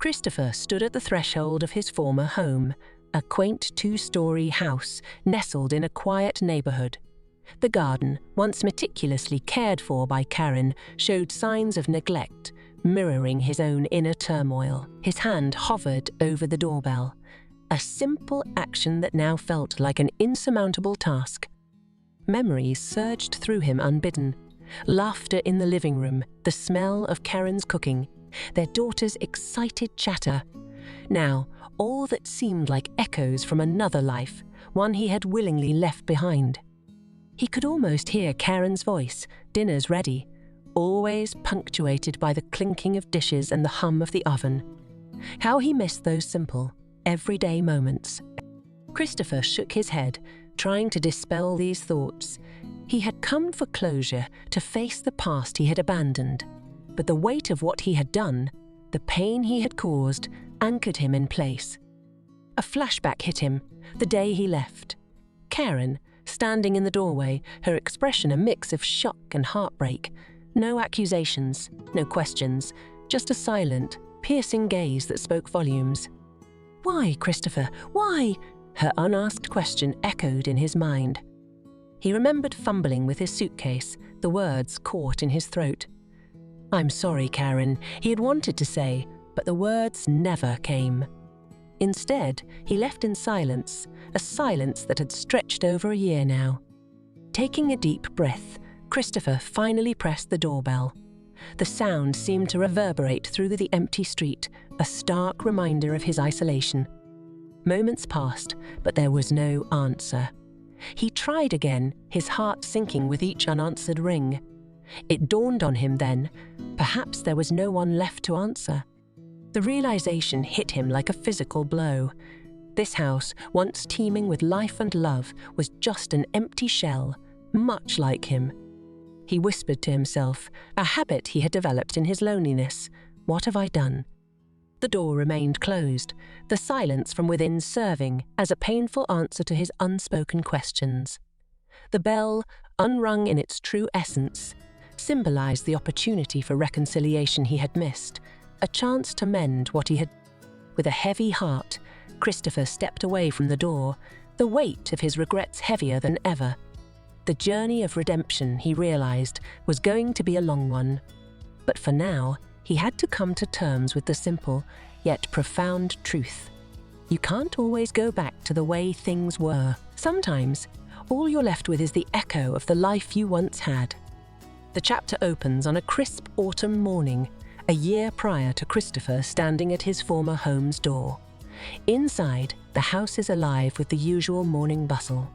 Christopher stood at the threshold of his former home, a quaint two-story house nestled in a quiet neighborhood. The garden, once meticulously cared for by Karen, showed signs of neglect, mirroring his own inner turmoil. His hand hovered over the doorbell, a simple action that now felt like an insurmountable task. Memories surged through him unbidden. Laughter in the living room, the smell of Karen's cooking, their daughter's excited chatter. Now, all that seemed like echoes from another life, one he had willingly left behind. He could almost hear Karen's voice, "Dinner's ready," always punctuated by the clinking of dishes and the hum of the oven. How he missed those simple, everyday moments. Christopher shook his head, trying to dispel these thoughts. He had come for closure, to face the past he had abandoned. But the weight of what he had done, the pain he had caused, anchored him in place. A flashback hit him, the day he left. Karen, standing in the doorway, her expression a mix of shock and heartbreak. No accusations, no questions, just a silent, piercing gaze that spoke volumes. "Why, Christopher, why?" Her unasked question echoed in his mind. He remembered fumbling with his suitcase, the words caught in his throat. "I'm sorry, Karen," he had wanted to say, but the words never came. Instead, he left in silence, a silence that had stretched over a year now. Taking a deep breath, Christopher finally pressed the doorbell. The sound seemed to reverberate through the empty street, a stark reminder of his isolation. Moments passed, but there was no answer. He tried again, his heart sinking with each unanswered ring. It dawned on him then, perhaps there was no one left to answer. The realization hit him like a physical blow. This house, once teeming with life and love, was just an empty shell, much like him. He whispered to himself, a habit he had developed in his loneliness. "What have I done?" The door remained closed, the silence from within serving as a painful answer to his unspoken questions. The bell, unrung in its true essence, symbolized the opportunity for reconciliation he had missed, a chance to mend what he had. With a heavy heart, Christopher stepped away from the door, the weight of his regrets heavier than ever. The journey of redemption, he realized, was going to be a long one. But for now, he had to come to terms with the simple, yet profound truth. You can't always go back to the way things were. Sometimes, all you're left with is the echo of the life you once had. The chapter opens on a crisp autumn morning, a year prior to Christopher standing at his former home's door. Inside, the house is alive with the usual morning bustle.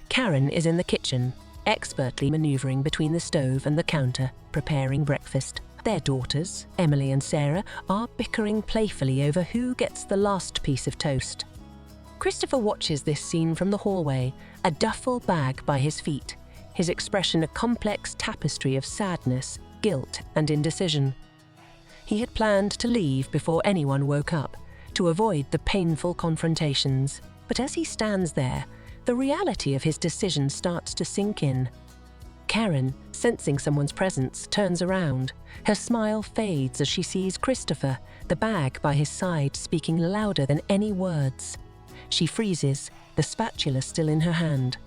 Karen is in the kitchen, expertly maneuvering between the stove and the counter, preparing breakfast. Their daughters, Emily and Sarah, are bickering playfully over who gets the last piece of toast. Christopher watches this scene from the hallway, a duffel bag by his feet, his expression a complex tapestry of sadness, guilt, and indecision. He had planned to leave before anyone woke up, to avoid the painful confrontations. But as he stands there, the reality of his decision starts to sink in. Karen, sensing someone's presence, turns around. Her smile fades as she sees Christopher, the bag by his side speaking louder than any words. She freezes, the spatula still in her hand.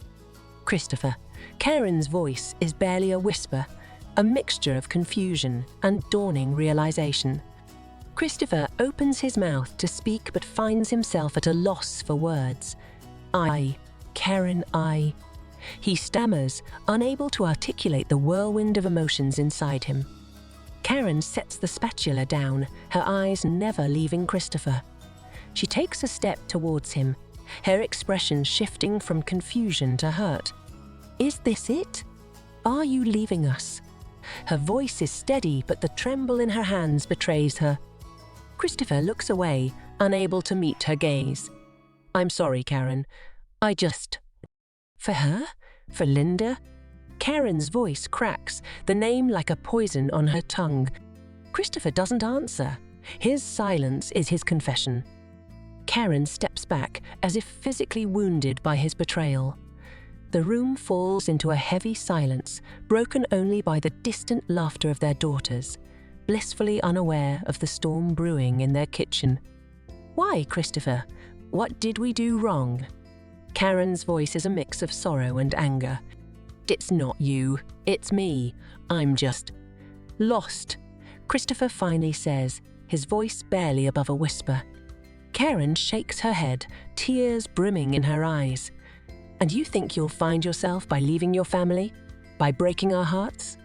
"Christopher." Karen's voice is barely a whisper, a mixture of confusion and dawning realization. Christopher opens his mouth to speak but finds himself at a loss for words. Karen, I. He stammers, unable to articulate the whirlwind of emotions inside him. Karen sets the spatula down, her eyes never leaving Christopher. She takes a step towards him, her expression shifting from confusion to hurt. "Is this it? Are you leaving us?" Her voice is steady, but the tremble in her hands betrays her. Christopher looks away, unable to meet her gaze. "I'm sorry, Karen. I just..." "For her? For Linda?" Karen's voice cracks, the name like a poison on her tongue. Christopher doesn't answer. His silence is his confession. Karen steps back, as if physically wounded by his betrayal. The room falls into a heavy silence, broken only by the distant laughter of their daughters. blissfully unaware of the storm brewing in their kitchen. "Why, Christopher? What did we do wrong?" Karen's voice is a mix of sorrow and anger. "It's not you, it's me. I'm just lost," Christopher finally says, his voice barely above a whisper. Karen shakes her head, tears brimming in her eyes. "And you think you'll find yourself by leaving your family? By breaking our hearts?"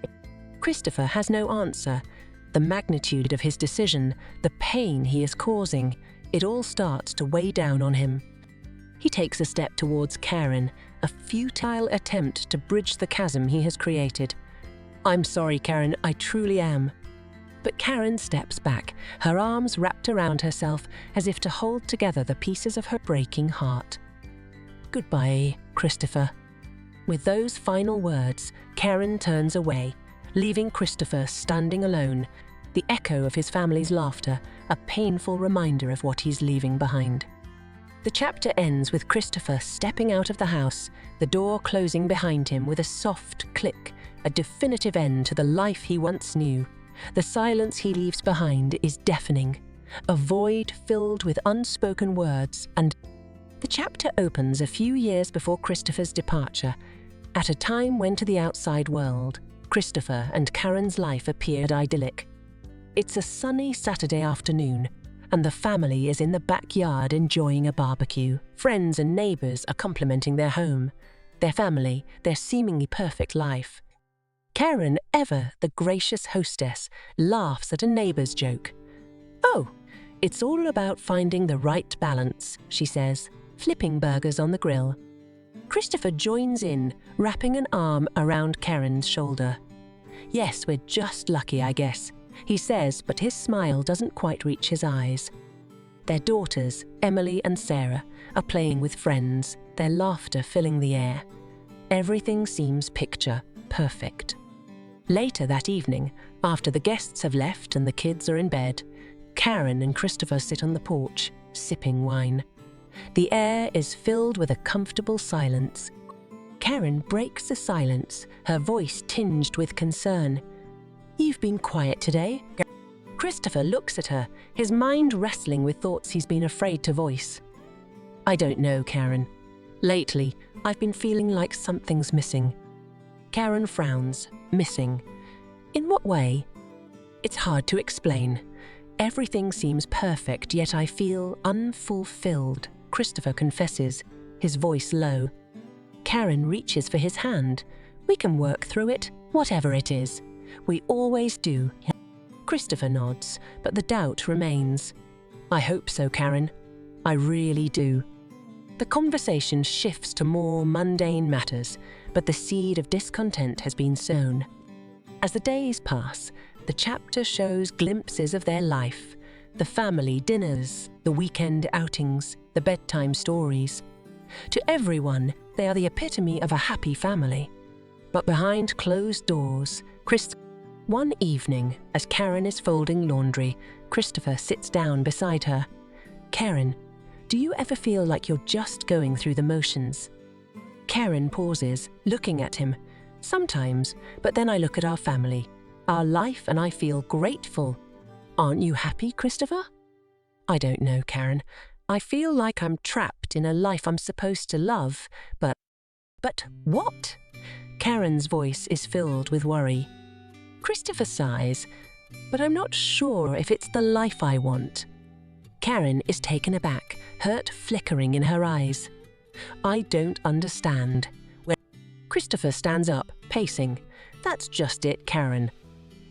Christopher has no answer. The magnitude of his decision, the pain he is causing, it all starts to weigh down on him. He takes a step towards Karen, a futile attempt to bridge the chasm he has created. "I'm sorry, Karen, I truly am." But Karen steps back, her arms wrapped around herself as if to hold together the pieces of her breaking heart. "Goodbye, Christopher." With those final words, Karen turns away, leaving Christopher standing alone, the echo of his family's laughter, a painful reminder of what he's leaving behind. The chapter ends with Christopher stepping out of the house, the door closing behind him with a soft click, a definitive end to the life he once knew. The silence he leaves behind is deafening, a void filled with unspoken words, and the chapter opens a few years before Christopher's departure, at a time when to the outside world, Christopher and Karen's life appeared idyllic. It's a sunny Saturday afternoon, and the family is in the backyard enjoying a barbecue. Friends and neighbors are complimenting their home, their family, their seemingly perfect life. Karen, ever the gracious hostess, laughs at a neighbor's joke. "Oh, it's all about finding the right balance," she says, flipping burgers on the grill. Christopher joins in, wrapping an arm around Karen's shoulder. "Yes, we're just lucky, I guess," he says, but his smile doesn't quite reach his eyes. Their daughters, Emily and Sarah, are playing with friends, their laughter filling the air. Everything seems picture perfect. Later that evening, after the guests have left and the kids are in bed, Karen and Christopher sit on the porch, sipping wine. The air is filled with a comfortable silence. Karen breaks the silence, her voice tinged with concern. "You've been quiet today." Christopher looks at her, his mind wrestling with thoughts he's been afraid to voice. "I don't know, Karen. Lately, I've been feeling like something's missing." Karen frowns. "Missing? In what way?" "It's hard to explain. Everything seems perfect, yet I feel unfulfilled," Christopher confesses, his voice low. Karen reaches for his hand. "We can work through it, whatever it is. We always do." Christopher nods, but the doubt remains. "I hope so, Karen. I really do." The conversation shifts to more mundane matters, but the seed of discontent has been sown. As the days pass, the chapter shows glimpses of their life, the family dinners, the weekend outings, the bedtime stories. To everyone, they are the epitome of a happy family. But behind closed doors, one evening, as Karen is folding laundry, Christopher sits down beside her. "Karen, do you ever feel like you're just going through the motions?" Karen pauses, looking at him. "Sometimes, but then I look at our family, our life, and I feel grateful." "Aren't you happy, Christopher?" "I don't know, Karen. I feel like I'm trapped in a life I'm supposed to love, but..." "But what?" Karen's voice is filled with worry. Christopher sighs, "But I'm not sure if it's the life I want." Karen is taken aback, hurt flickering in her eyes. "I don't understand." Christopher stands up, pacing. "That's just it, Karen.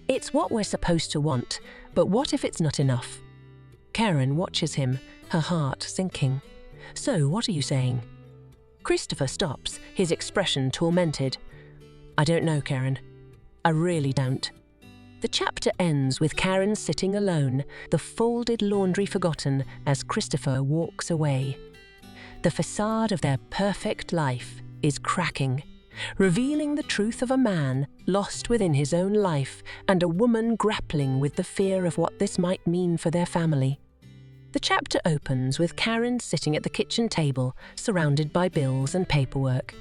It's what we're supposed to want, but what if it's not enough?" Karen watches him, her heart sinking. "So, what are you saying?" Christopher stops, his expression tormented. "I don't know, Karen. I really don't." The chapter ends with Karen sitting alone, the folded laundry forgotten as Christopher walks away. The facade of their perfect life is cracking, revealing the truth of a man lost within his own life and a woman grappling with the fear of what this might mean for their family. The chapter opens with Karen sitting at the kitchen table, surrounded by bills and paperwork.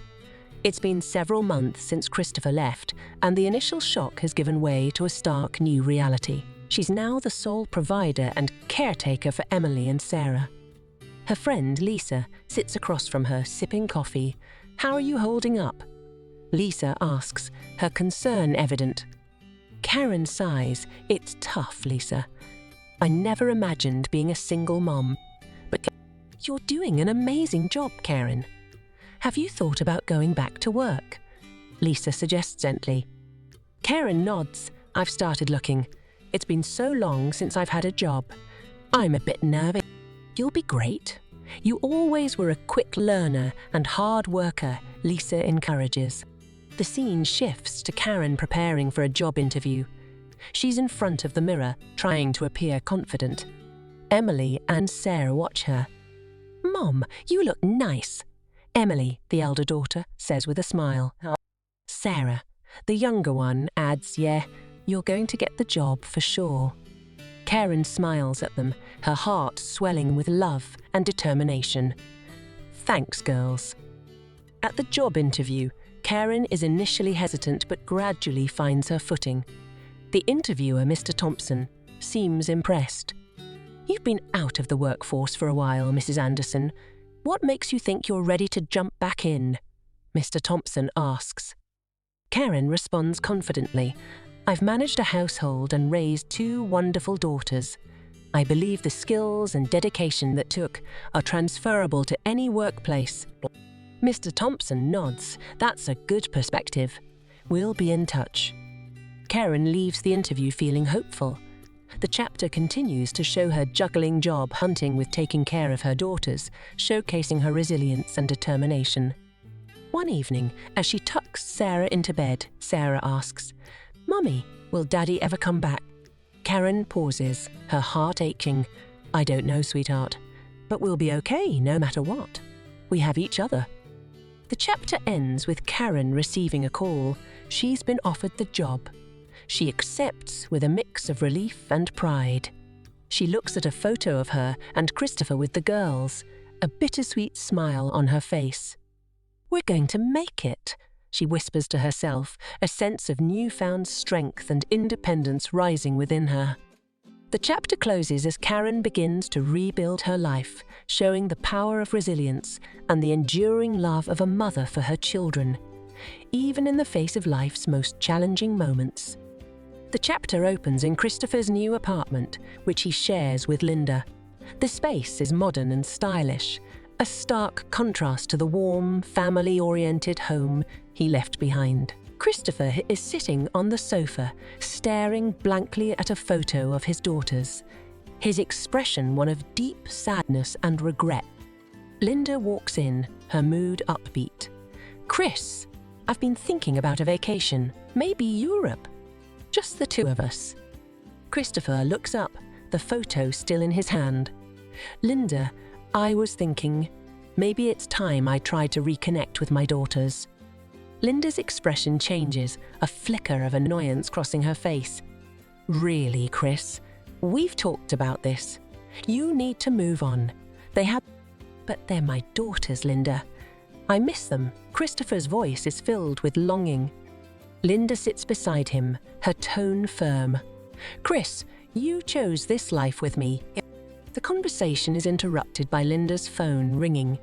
It's been several months since Christopher left, and the initial shock has given way to a stark new reality. She's now the sole provider and caretaker for Emily and Sarah. Her friend, Lisa, sits across from her, sipping coffee. "How are you holding up?" Lisa asks, her concern evident. Karen sighs. "It's tough, Lisa. I never imagined being a single mom. But you're doing an amazing job, Karen. Have you thought about going back to work?" Lisa suggests gently. Karen nods. "I've started looking. It's been so long since I've had a job. I'm a bit nervous." "You'll be great. You always were a quick learner and hard worker," Lisa encourages. The scene shifts to Karen preparing for a job interview. She's in front of the mirror, trying to appear confident. Emily and Sarah watch her. "Mom, you look nice," Emily, the elder daughter, says with a smile. Sarah, the younger one, adds, "Yeah, you're going to get the job for sure." Karen smiles at them, her heart swelling with love and determination. "Thanks, girls." At the job interview, Karen is initially hesitant but gradually finds her footing. The interviewer, Mr. Thompson, seems impressed. "You've been out of the workforce for a while, Mrs. Anderson. What makes you think you're ready to jump back in?" Mr. Thompson asks. Karen responds confidently, "I've managed a household and raised 2 wonderful daughters. I believe the skills and dedication that took are transferable to any workplace." Mr. Thompson nods. "That's a good perspective. We'll be in touch." Karen leaves the interview feeling hopeful. The chapter continues to show her juggling job hunting with taking care of her daughters, showcasing her resilience and determination. One evening, as she tucks Sarah into bed, Sarah asks, "Mummy, will Daddy ever come back?" Karen pauses, her heart aching. "I don't know, sweetheart, but we'll be okay no matter what. We have each other." The chapter ends with Karen receiving a call. She's been offered the job. She accepts with a mix of relief and pride. She looks at a photo of her and Christopher with the girls, a bittersweet smile on her face. "We're going to make it," she whispers to herself, a sense of newfound strength and independence rising within her. The chapter closes as Karen begins to rebuild her life, showing the power of resilience and the enduring love of a mother for her children, even in the face of life's most challenging moments. The chapter opens in Christopher's new apartment, which he shares with Linda. The space is modern and stylish, a stark contrast to the warm, family-oriented home he left behind. Christopher is sitting on the sofa, staring blankly at a photo of his daughters, his expression one of deep sadness and regret. Linda walks in, her mood upbeat. "Chris, I've been thinking about a vacation, maybe Europe. Just the 2 of us." Christopher looks up, the photo still in his hand. "Linda, I was thinking, maybe it's time I tried to reconnect with my daughters." Linda's expression changes, a flicker of annoyance crossing her face. "Really, Chris? We've talked about this. You need to move on. But they're my daughters, Linda. I miss them." Christopher's voice is filled with longing. Linda sits beside him, her tone firm. "Chris, you chose this life with me." The conversation is interrupted by Linda's phone ringing.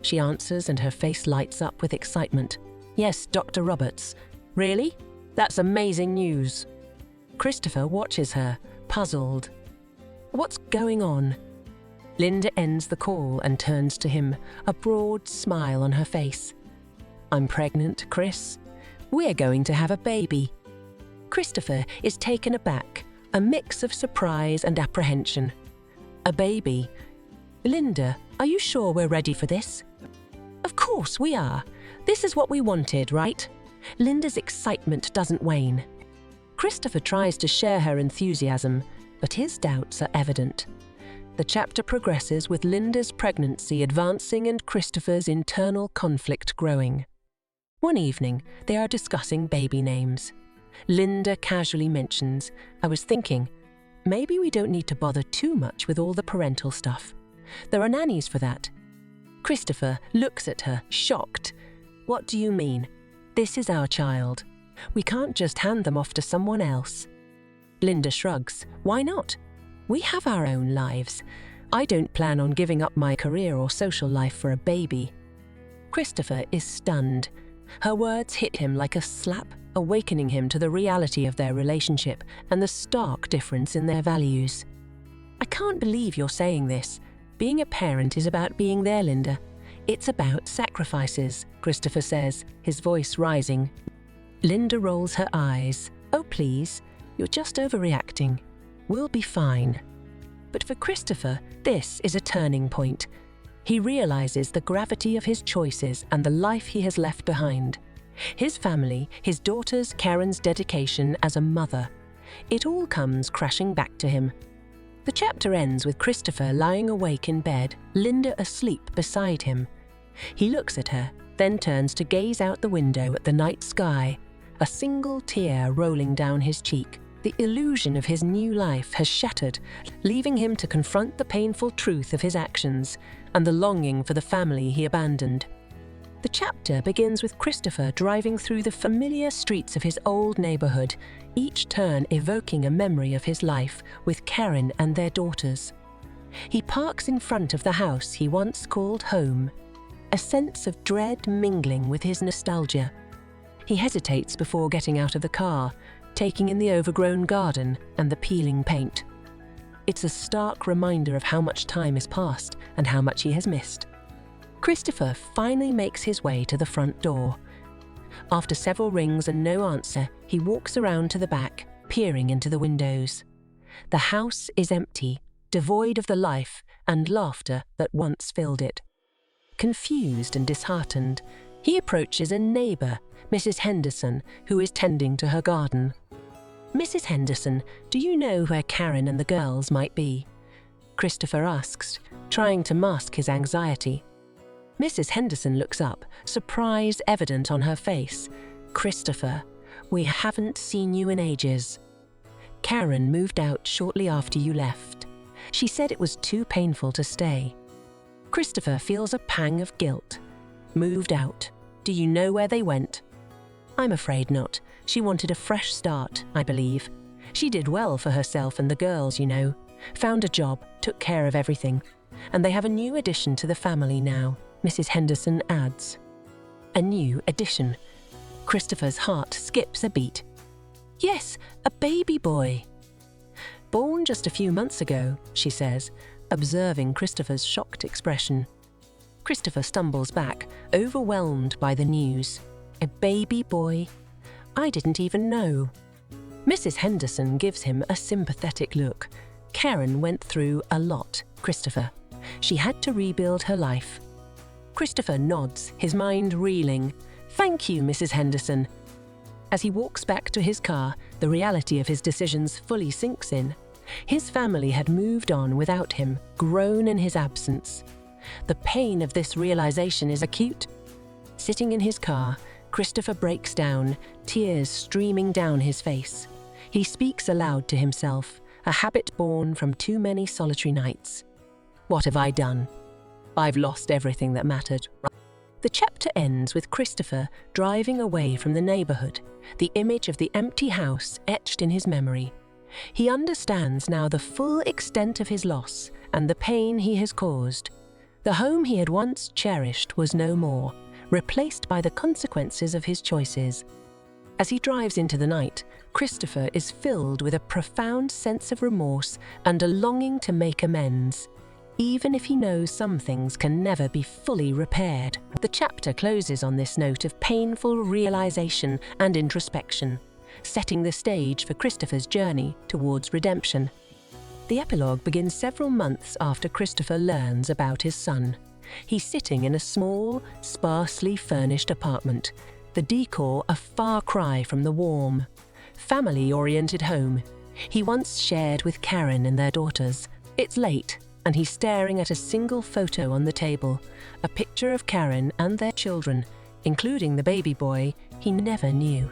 She answers and her face lights up with excitement. "Yes, Dr. Roberts. Really? That's amazing news." Christopher watches her, puzzled. "What's going on?" Linda ends the call and turns to him, a broad smile on her face. "I'm pregnant, Chris. We're going to have a baby." Christopher is taken aback, a mix of surprise and apprehension. "A baby? Linda, are you sure we're ready for this?" "Of course we are. This is what we wanted, right?" Linda's excitement doesn't wane. Christopher tries to share her enthusiasm, but his doubts are evident. The chapter progresses with Linda's pregnancy advancing and Christopher's internal conflict growing. One evening, they are discussing baby names. Linda casually mentions, "I was thinking, maybe we don't need to bother too much with all the parental stuff. There are nannies for that." Christopher looks at her, shocked. "What do you mean? This is our child. We can't just hand them off to someone else." Linda shrugs. Why not? We have our own lives. I don't plan on giving up my career or social life for a baby. Christopher is stunned. Her words hit him like a slap, awakening him to the reality of their relationship and the stark difference in their values. I can't believe you're saying this. Being a parent is about being there, Linda. It's about sacrifices, Christopher says, his voice rising. Linda rolls her eyes. Oh, please, you're just overreacting. We'll be fine. But for Christopher, this is a turning point. He realizes the gravity of his choices and the life he has left behind. His family, his daughters, Karen's dedication as a mother. It all comes crashing back to him. The chapter ends with Christopher lying awake in bed, Linda asleep beside him. He looks at her, then turns to gaze out the window at the night sky, a single tear rolling down his cheek. The illusion of his new life has shattered, leaving him to confront the painful truth of his actions and the longing for the family he abandoned. The chapter begins with Christopher driving through the familiar streets of his old neighborhood, each turn evoking a memory of his life with Karen and their daughters. He parks in front of the house he once called home, a sense of dread mingling with his nostalgia. He hesitates before getting out of the car, taking in the overgrown garden and the peeling paint. It's a stark reminder of how much time has passed and how much he has missed. Christopher finally makes his way to the front door. After several rings and no answer, he walks around to the back, peering into the windows. The house is empty, devoid of the life and laughter that once filled it. Confused and disheartened, he approaches a neighbor, Mrs. Henderson, who is tending to her garden. Mrs. Henderson, do you know where Karen and the girls might be? Christopher asks, trying to mask his anxiety. Mrs. Henderson looks up, surprise evident on her face. Christopher, we haven't seen you in ages. Karen moved out shortly after you left. She said it was too painful to stay. Christopher feels a pang of guilt. Moved out. Do you know where they went? I'm afraid not. She wanted a fresh start, I believe. She did well for herself and the girls, you know. Found a job, took care of everything. And they have a new addition to the family now, Mrs. Henderson adds. A new addition. Christopher's heart skips a beat. Yes, a baby boy. Born just a few months ago, she says, observing Christopher's shocked expression. Christopher stumbles back, overwhelmed by the news. A baby boy? I didn't even know. Mrs. Henderson gives him a sympathetic look. Karen went through a lot, Christopher. She had to rebuild her life. Christopher nods, his mind reeling. Thank you, Mrs. Henderson. As he walks back to his car, the reality of his decisions fully sinks in. His family had moved on without him, grown in his absence. The pain of this realization is acute. Sitting in his car, Christopher breaks down, tears streaming down his face. He speaks aloud to himself, a habit born from too many solitary nights. What have I done? I've lost everything that mattered. The chapter ends with Christopher driving away from the neighborhood, the image of the empty house etched in his memory. He understands now the full extent of his loss and the pain he has caused. The home he had once cherished was no more, replaced by the consequences of his choices. As he drives into the night, Christopher is filled with a profound sense of remorse and a longing to make amends, even if he knows some things can never be fully repaired. The chapter closes on this note of painful realization and introspection, setting the stage for Christopher's journey towards redemption. The epilogue begins several months after Christopher learns about his son. He's sitting in a small, sparsely furnished apartment, the decor a far cry from the warm, family-oriented home he once shared with Karen and their daughters. It's late, and he's staring at a single photo on the table, a picture of Karen and their children, including the baby boy he never knew.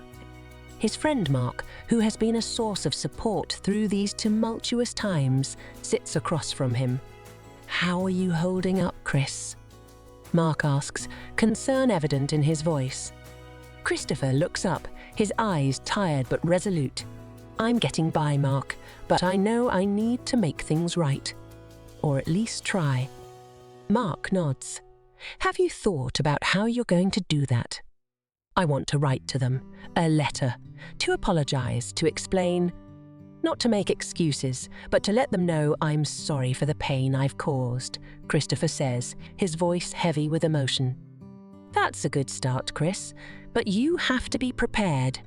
His friend Mark, who has been a source of support through these tumultuous times, sits across from him. How are you holding up, Chris? Mark asks, concern evident in his voice. Christopher looks up, his eyes tired but resolute. I'm getting by, Mark, but I know I need to make things right. Or at least try. Mark nods. Have you thought about how you're going to do that? I want to write to them, a letter, to apologize, to explain, not to make excuses, but to let them know I'm sorry for the pain I've caused, Christopher says, his voice heavy with emotion. That's a good start, Chris, but you have to be prepared.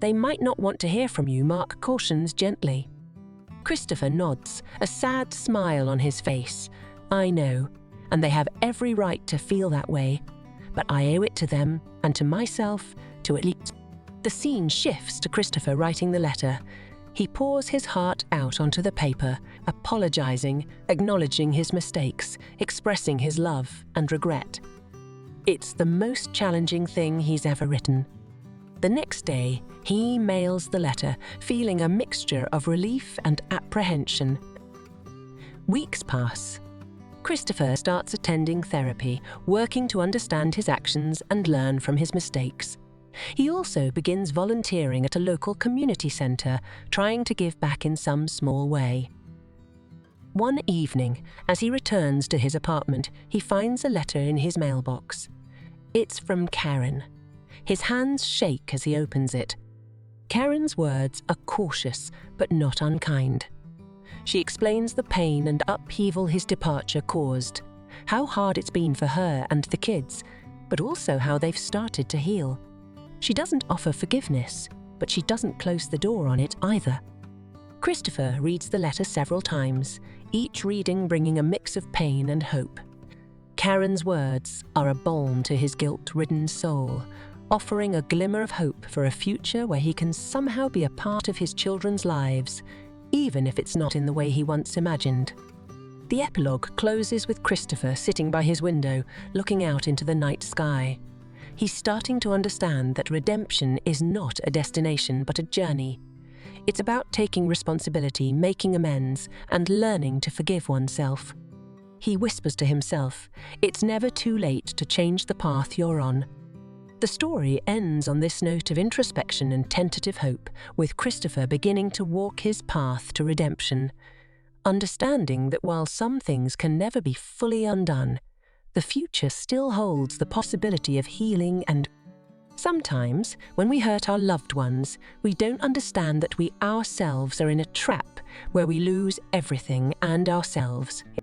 They might not want to hear from you, Mark cautions gently. Christopher nods, a sad smile on his face. I know, and they have every right to feel that way, but I owe it to them and to myself to at least. The scene shifts to Christopher writing the letter. He pours his heart out onto the paper, apologizing, acknowledging his mistakes, expressing his love and regret. It's the most challenging thing he's ever written. The next day, he mails the letter, feeling a mixture of relief and apprehension. Weeks pass. Christopher starts attending therapy, working to understand his actions and learn from his mistakes. He also begins volunteering at a local community centre, trying to give back in some small way. One evening, as he returns to his apartment, he finds a letter in his mailbox. It's from Karen. His hands shake as he opens it. Karen's words are cautious, but not unkind. She explains the pain and upheaval his departure caused, how hard it's been for her and the kids, but also how they've started to heal. She doesn't offer forgiveness, but she doesn't close the door on it either. Christopher reads the letter several times, each reading bringing a mix of pain and hope. Karen's words are a balm to his guilt-ridden soul, offering a glimmer of hope for a future where he can somehow be a part of his children's lives, even if it's not in the way he once imagined. The epilogue closes with Christopher sitting by his window, looking out into the night sky. He's starting to understand that redemption is not a destination but a journey. It's about taking responsibility, making amends, and learning to forgive oneself. He whispers to himself, it's never too late to change the path you're on. The story ends on this note of introspection and tentative hope, with Christopher beginning to walk his path to redemption, understanding that while some things can never be fully undone, the future still holds the possibility of healing and. Sometimes, when we hurt our loved ones, we don't understand that we ourselves are in a trap where we lose everything and ourselves.